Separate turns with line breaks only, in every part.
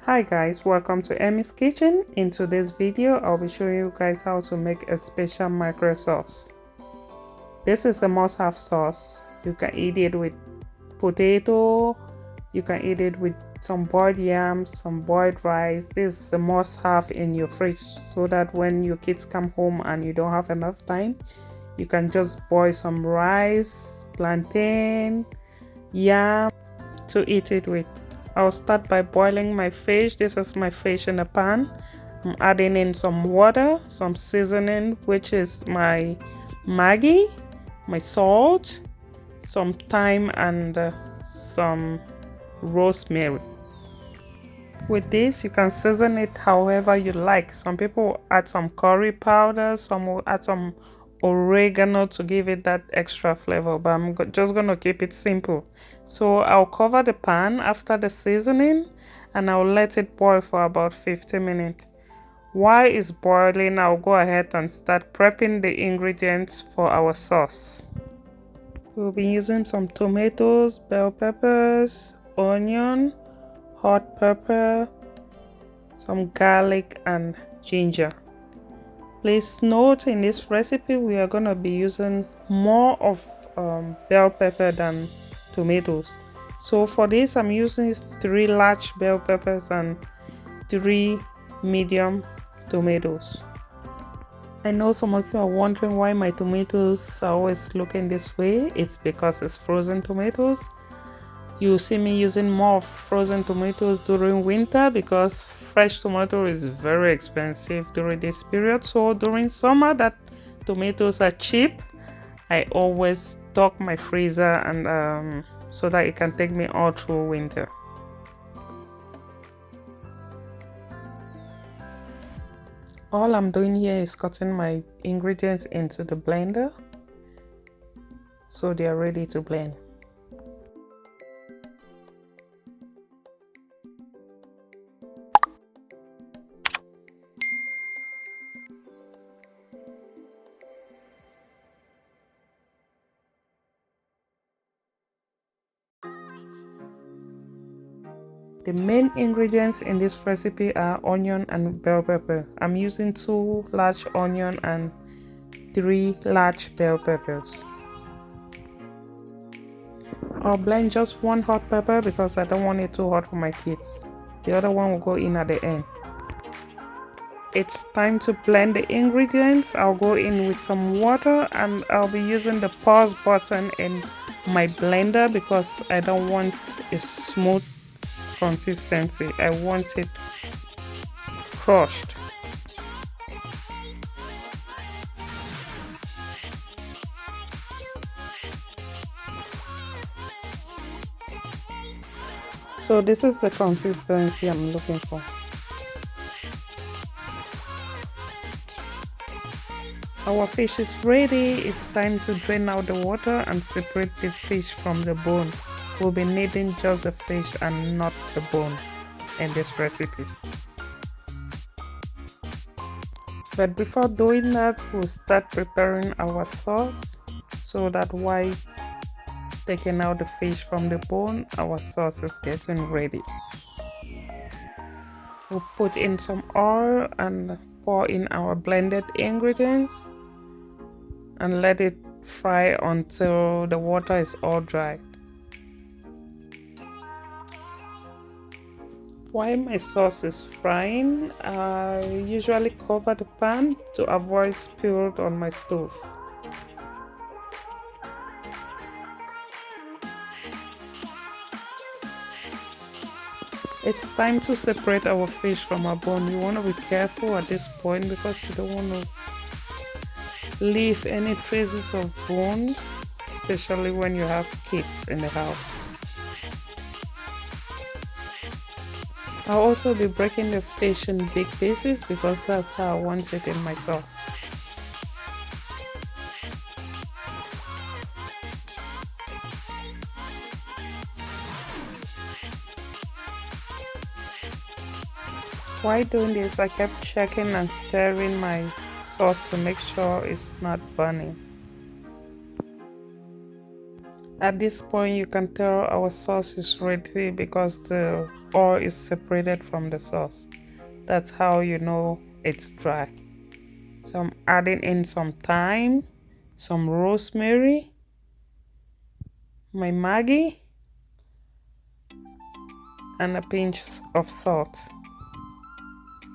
Hi guys, welcome to Emmy's kitchen. In today's video I'll be showing you guys how to make a special mackerel sauce. This is a must-have sauce. You can eat it with potato, you can eat it with some boiled yams, some boiled rice. This is a must-have in your fridge so that when your kids come home and you don't have enough time, you can just boil some rice, plantain, yam to eat it with. I'll start by boiling my fish. This is my fish in a pan. I'm adding in some water, some seasoning, which is my maggi, my salt, some thyme, and some rosemary. With this, you can season it however you like. Some people will add some curry powder, some will add some oregano to give it that extra flavor, but I'm just gonna keep it simple. So I'll cover the pan after the seasoning and I'll let it boil for about 50 minutes. While it's boiling, I'll go ahead and start prepping the ingredients for our sauce. We'll be using some tomatoes, bell peppers, onion, hot pepper, some garlic and ginger. Please note, in this recipe we are going to be using more of bell pepper than tomatoes. So for this I'm using 3 large bell peppers and 3 medium tomatoes. I know some of you are wondering why my tomatoes are always looking this way. It's because it's frozen tomatoes. You see me using more frozen tomatoes during winter because fresh tomato is very expensive during this period. So during summer that tomatoes are cheap, I always stock my freezer and so that it can take me all through winter. All I'm doing here is cutting my ingredients into the blender so they are ready to blend. The main ingredients in this recipe are onion and bell pepper. I'm using 2 large onion and 3 large bell peppers. I'll blend just 1 hot pepper because I don't want it too hot for my kids. The other one will go in at the end. It's time to blend the ingredients. I'll go in with some water and I'll be using the pause button in my blender because I don't want a smooth consistency. I want it crushed. So this is the consistency I'm looking for. Our fish is ready. It's time to drain out the water and separate the fish from the bone. We'll be needing just the fish and not the bone in this recipe. But before doing that, we'll start preparing our sauce so that while taking out the fish from the bone, our sauce is getting ready. We'll put in some oil and pour in our blended ingredients and let it fry until the water is all dry. While my sauce is frying, I usually cover the pan to avoid spilled on my stove. It's time to separate our fish from our bone. You want to be careful at this point because you don't want to leave any traces of bones, especially when you have kids in the house. I'll also be breaking the fish in big pieces because that's how I want it in my sauce. While doing this, I kept checking and stirring my sauce to make sure it's not burning. At this point, you can tell our sauce is ready because the oil is separated from the sauce. That's how you know it's dry. So I'm adding in some thyme, some rosemary, my maggi, and a pinch of salt.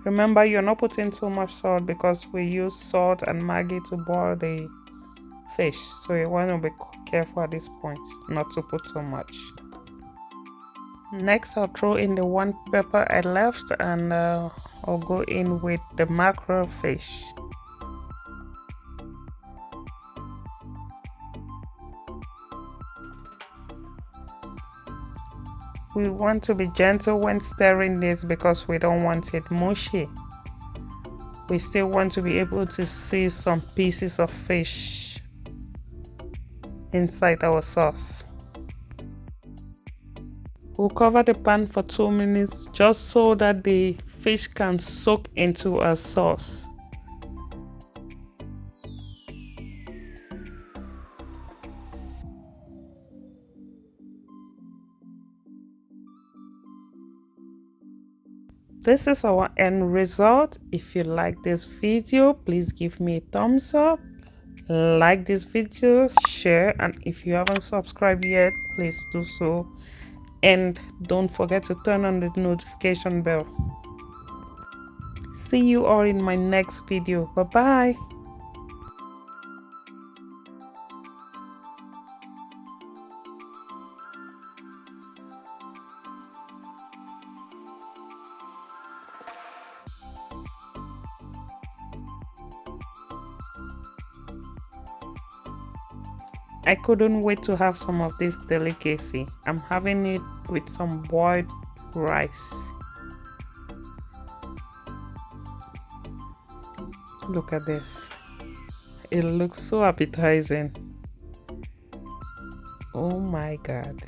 Remember, you're not putting too much salt because we use salt and maggi to boil the fish, so you want to be careful at this point not to put too much. Next, I'll throw in the one pepper I left, and I'll go in with the mackerel fish. We want to be gentle when stirring this because we don't want it mushy. We still want to be able to see some pieces of fish inside our sauce. We'll cover the pan for 2 minutes just so that the fish can soak into our sauce. This is our end result. If you like this video, please give me a thumbs up, like this video, share, and if you haven't subscribed yet, please do so, and don't forget to turn on the notification bell. See you all in my next video. Bye bye. I couldn't wait to have some of this delicacy. I'm having it with some boiled rice. Look at this. It looks so appetizing. Oh my God.